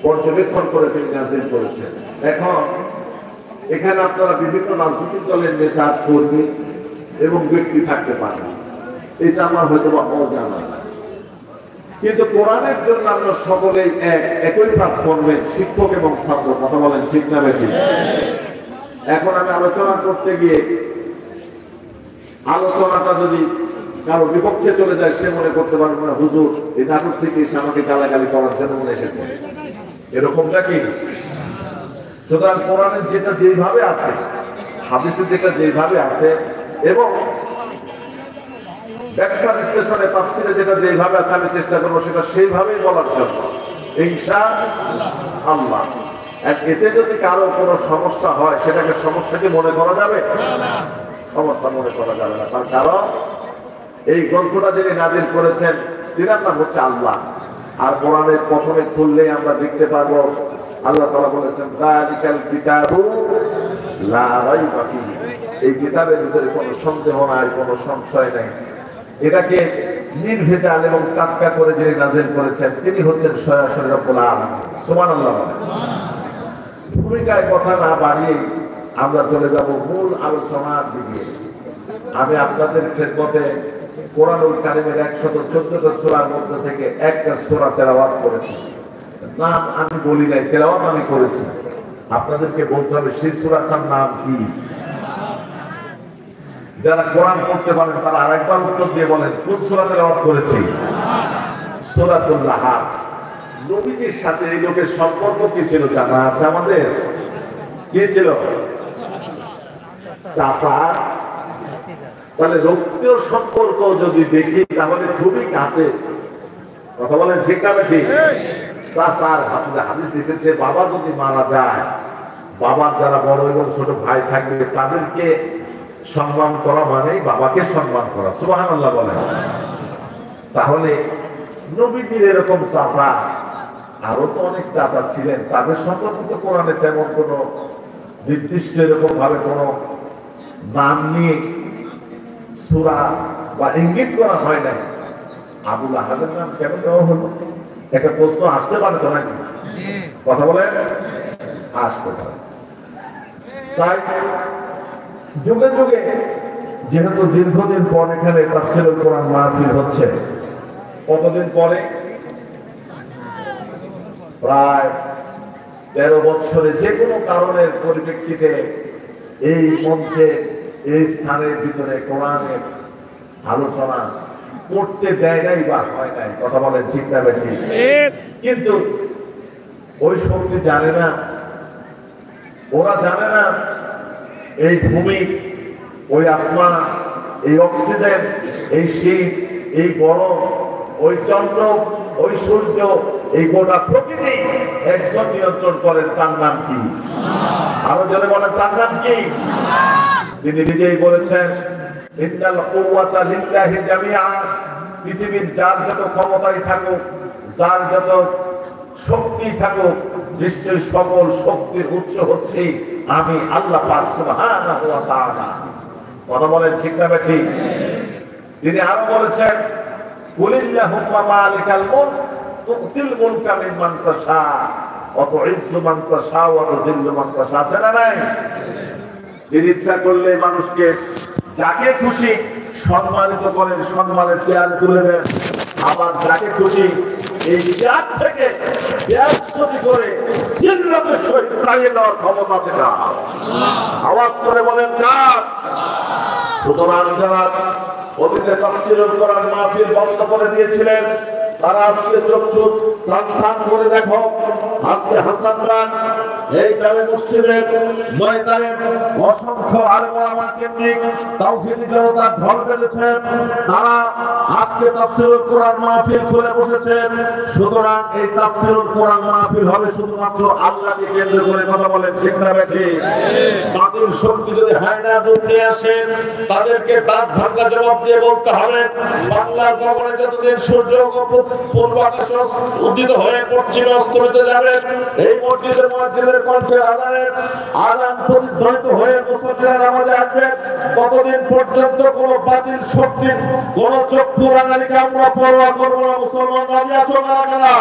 পর্যবেক্ষণ করে তিনি নাজিল করেছেন। এখন এখানে আপনারা বিভিন্ন রাজনৈতিক দলের নেতা, কর্মী এবং ব্যক্তি থাকতে পারেন, এটা আমার হয়তো অজানা, কিন্তু কোরআনের জন্য আমরা সকলেই একই প্ল্যাটফর্মে শিক্ষক এবং ছাত্র। কথা বলেন ঠিক না বেঠিক? এখন আমি আলোচনা করতে গিয়ে আলোচনাটা যদি কারো বিপক্ষে চলে যায়, সে মনে করতে পারবে না হুজুর এই নাটক থেকে এসে আমাকে গালাগালি করার জন্য মনে এসেছে, এরকমটা কি? সুতরাং কোরআনের যেটা যেভাবে আছে, হাদিসে যেটা যেভাবে আছে, এবং ব্যাখ্যা বিশ্লেষণে তাফসীরে যেটা যেভাবে আছে, আমি চেষ্টা করবো সেটা সেইভাবেই বলার জন্য ইনশাআল্লাহ। এতে যদি কারো কোনো সমস্যা হয়, সেটাকে সমস্যাকে মনে করা যাবে না, সমস্যা মনে করা যাবে না। তার কারণ এই গ্রন্থটা যিনি নাজিল করেছেন তিনার নাম হচ্ছে আল্লাহ। আর কোরআনের প্রথমে খুললেই আমরা দেখতে পারবো আল্লাহ তাআলা বলেছেন যালিকাল কিতাবু লা রাইবা ফীহি, এই কিতাবের ভিতরে কোনো সন্দেহ নাই, কোনো সংশয় নাই। এটাকে নির্ভেজাল এবং টাটকা করে যিনি নাজিল করেছেন তিনি হচ্ছেন সরাসরি রব্বুল আলামিন। সুবহানাল্লাহ। ভূমিকায় কথা না বাড়িয়ে আমরা চলে যাব মূল আলোচনার দিকে। আমি আপনাদের খেদমতে কোরআনুল কারীমের 114টা সূরার মধ্যে থেকে একটা সূরা তেলাওয়াত করেছি। নাম আমি বলি নাই, তেলাওয়াত আমি করেছি। আপনাদেরকে বলতে হবে সেই সূরাটার নাম কি। যারা কোরআন পড়তে পারেন তারা আরেকবার উত্তর দিয়ে বলেন কোন সূরা তেলাওয়াত করেছি? সূরাতুল লাহাব। নবীজির সাথে এই লোকের সম্পর্ক কি ছিল জানা আছে আমাদের? কি ছিল? চাচা। তাহলে রক্তীয় সম্পর্ক যদি দেখি তাহলে খুবই কাছে। কথা বলেন ঠিক না ঠিক? চাচার হাতে হাদিস এসেছে বাবা যদি মারা যায়, বাবার যারা বড় এবং ছোট ভাই থাকবে তাদেরকে সম্মান করা মানেই বাবাকে সম্মান করা। সুবহানাল্লাহ বলেন। তাহলে নবীজির এরকম চাচা, আরো তো অনেক চাচা ছিলেন, তাদের সম্পর্কিত কোরআনে তেমন কোনো নির্দিষ্ট এরকম ভাবে কোনো নাম নিয়ে সূরা বা ইঙ্গিত করা হয় না। আবু লাহাবের নাম কেন দেওয়া হলো? একটা প্রশ্ন আসতে পারে তো নাকি? কথা বলেন, আসতে পারে। তাই যুগে যুগে যেহেতু দীর্ঘদিন পর এখানে তাফসীরুল কোরআন মাহফিল হচ্ছে, কতদিন পরে? প্রায় 13 বছরে যে কোনো কারণের পরিপ্রেক্ষিতে এই মঞ্চে এই স্থানের ভিতরে কোরআনের আলোচনা করতে দেয় নাই বা হয় নাই। কথা বলেন ঠিক না বেশি? কিন্তু ওই শক্তি জানে না, ওরা জানে না এই ভূমি, ওই আসমান, এই অক্সিজেন, এই শীত, এই গরম, ওই চন্দ্র, ওই সূর্য, এই গোটা প্রকৃতি একজন নিয়ন্ত্রণ করেন। তার নাম কি? আরো জনে বলেন তার নাম কি? তিনি নিজেই বলেছেন ইন্নাল কুওয়াতা লিল্লাহি জামিআ। পৃথিবীর যার যত ক্ষমতাই থাকুক, যার যত শক্তি থাকুক, নিশ্চয়ই সকল শক্তির উৎস হচ্ছে আমি আল্লাহ পাক সুবহানাহু ওয়া তাআলা। কথা বলেন ঠিক না ঠিক? তিনি আরো বলেছেন কুলিল্লাহুম্মা মালিকাল মুলক তুতিল মুলকা মিম্মান তাশা ওয়া তুইজ্জু মান তাশা ওয়া তুযিল্লু মান তাশা। আছে না নাই? তিনি ইচ্ছা করলে মানুষকে যাকে খুশি সম্মানিত করেন, সম্মানের চেয়ারে তুলে দেন, আবার যাকে খুশি এই চেয়ার থেকে বেয়াদবি করে জিল্লাতের সহিত তাড়িয়ে দেওয়ার ক্ষমতা আছে কার? আওয়াজ করে বলেন কার? সুতরাং যারা অতীতে তাফসীরুল কোরআন মাহফিল বন্ধ করে দিয়েছিলেন, তারা আজকে চক্ষু টান করে দেখো, আজকে হাসান খান এই জামে মসজিদের ময়দানে অসংখ্য আলেম ওলামা কেন্দ্রিক তাওহীদি জনতা ঢল বেঁধেছেন। তারা আজকে তাফসীরুল কোরআন মাহফিল খুলে বসেছেন। সুতরাং এই তাফসীরুল কোরআন মাহফিল হবে শুধুমাত্র আল্লাহকে কেন্দ্র করে। কথা বলেন ঠিক না ঠিক? তাদের শক্তি যদি হায়না দূর নিয়ে আসেন, তাদেরকে দাঁত ভাঙা জবাব দিয়ে বলতে হবে বাংলার গগনে যতদিন সূর্য পূর্ব আকাশে উদিত হয়ে পশ্চিম অস্তমিত যাবে, এই মসজিদের মুয়াজ্জিনের কণ্ঠে আযান প্রতিধ্বনিত হয়ে মুসল্লিরা নামাজে আসবেন, ততদিন পর্যন্ত কোন বাতিল শক্তি, কোন চক্ষু রাঙানিকে আমরা পরোয়া করব না। মুসলমান রাজি আছো না?